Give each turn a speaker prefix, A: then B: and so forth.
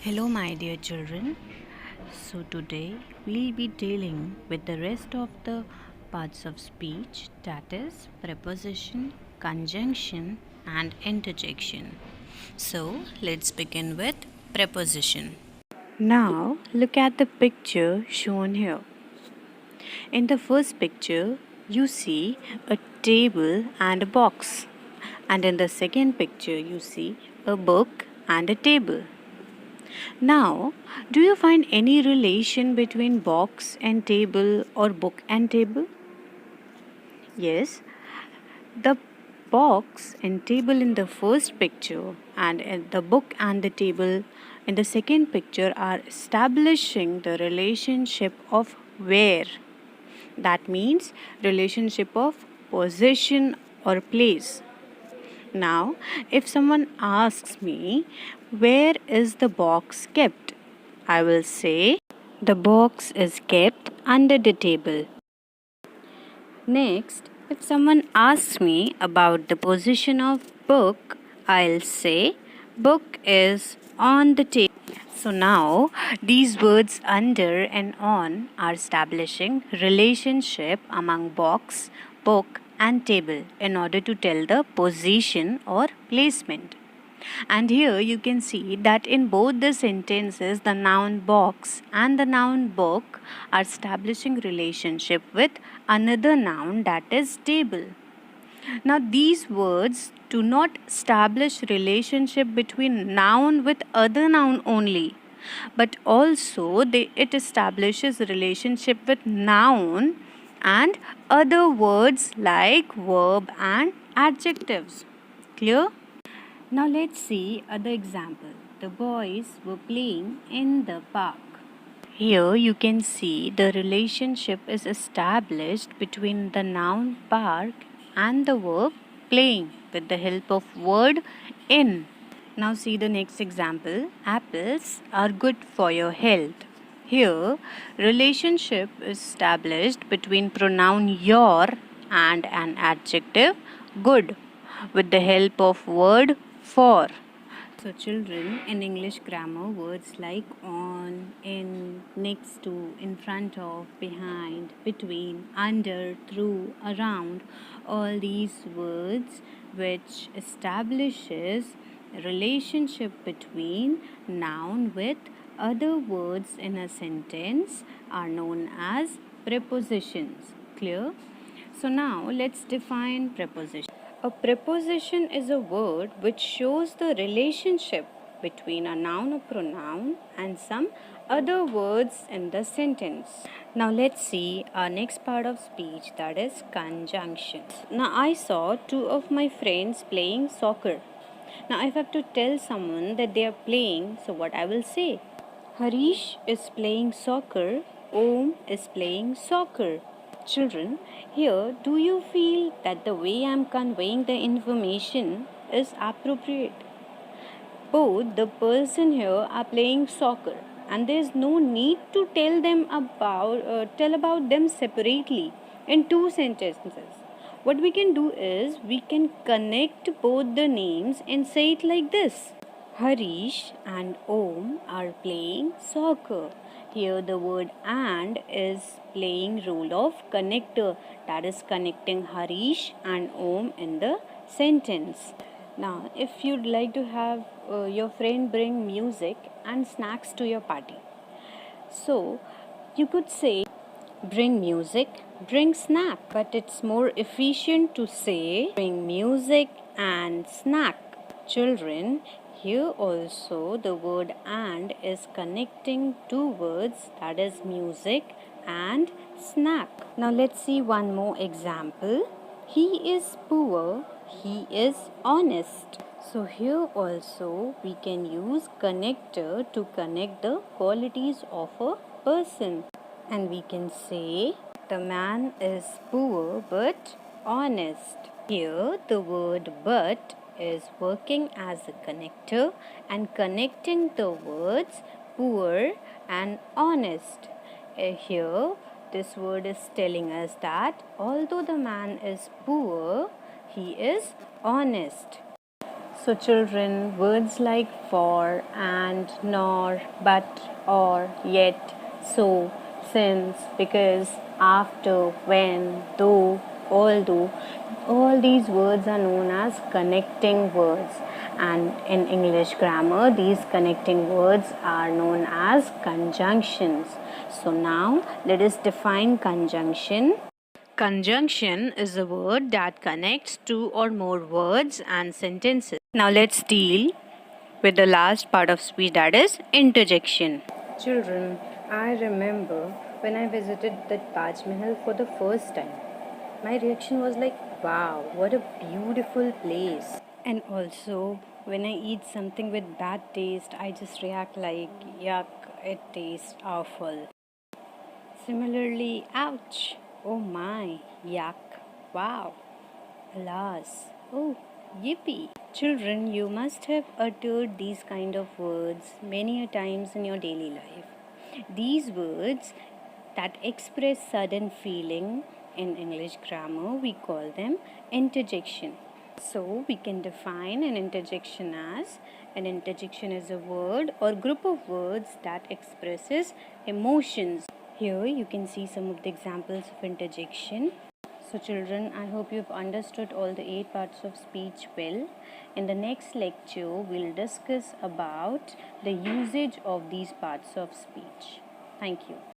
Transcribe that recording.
A: Hello, my dear children. So, today we'll be dealing with the rest of the parts of speech, that is, preposition, conjunction, and interjection. So, let's begin with preposition. Now, look at the picture shown here. In the first picture, you see a table and a box, and in the second picture, you see a book and a table. Now, do you find any relation between box and table or book and table? Yes, the box and table in the first picture and the book and the table in the second picture are establishing the relationship of where. That means relationship of possession or place. Now, if someone asks me, where is the box kept? I will say, the box is kept under the table. Next, if someone asks me about the position of book, I'll say, book is on the table. So now, these words under and on are establishing relationship among box, book and table in order to tell the position or placement. And here you can see that in both the sentences, the noun box and the noun book are establishing relationship with another noun, that is table. Now these words do not establish relationship between noun with other noun only, but also it establishes relationship with noun and other words like verb and adjectives. Clear? Now let's see other example. The boys were playing in the park. Here you can see the relationship is established between the noun park and the verb playing with the help of word in. Now see the next example. Apples are good for your health. Here relationship is established between pronoun your and an adjective good with the help of word for. So, children, in English grammar, words like on, in, next to, in front of, behind, between, under, through, around, all these words which establishes relationship between noun with other words in a sentence are known as prepositions. Clear? So now let's define preposition. A preposition is a word which shows the relationship between a noun or pronoun and some other words in the sentence. Now let's see our next part of speech, that is conjunction. Now I saw two of my friends playing soccer. Now if I have to tell someone that they are playing, so what I will say? Harish is playing soccer. Om is playing soccer. Children, here do you feel that the way I am conveying the information is appropriate? Both the person here are playing soccer and there is no need to tell about them separately in two sentences. What we can do is we can connect both the names and say it like this. Harish and Om are playing soccer. Here the word and is playing role of connector, that is connecting Harish and Om in the sentence. Now if you'd like to have your friend bring music and snacks to your party, so you could say bring music, bring snack, but it's more efficient to say bring music and snack. Children, here also the word and is connecting two words, that is music and snack. Now let's see one more example. He is poor, he is honest. So here also we can use connector to connect the qualities of a person. And we can say the man is poor but honest. Here the word but is working as a connector and connecting the words poor and honest. Here this word is telling us that although the man is poor, he is honest. So, children, words like for, and, nor, but, or, yet, so, since, because, after, when, though, although, all these words are known as connecting words. And in English grammar, these connecting words are known as conjunctions. So, now let us define conjunction. Conjunction is a word that connects two or more words and sentences. Now let's deal with the last part of speech, that is interjection. Children, I remember when I visited the Taj Mahal for the first time. My reaction was like, wow, what a beautiful place. And also, when I eat something with bad taste, I just react like, yuck, it tastes awful. Similarly, ouch, oh my, yuck, wow, alas, oh, yippee. Children, you must have uttered these kind of words many a times in your daily life. These words that express sudden feeling in English grammar, we call them interjection. So we can define an interjection as an interjection is a word or group of words that expresses emotions. Here you can see some of the examples of interjection. So children, I hope you've understood all the 8 parts of speech well. In the next lecture, we'll discuss about the usage of these parts of speech. Thank you.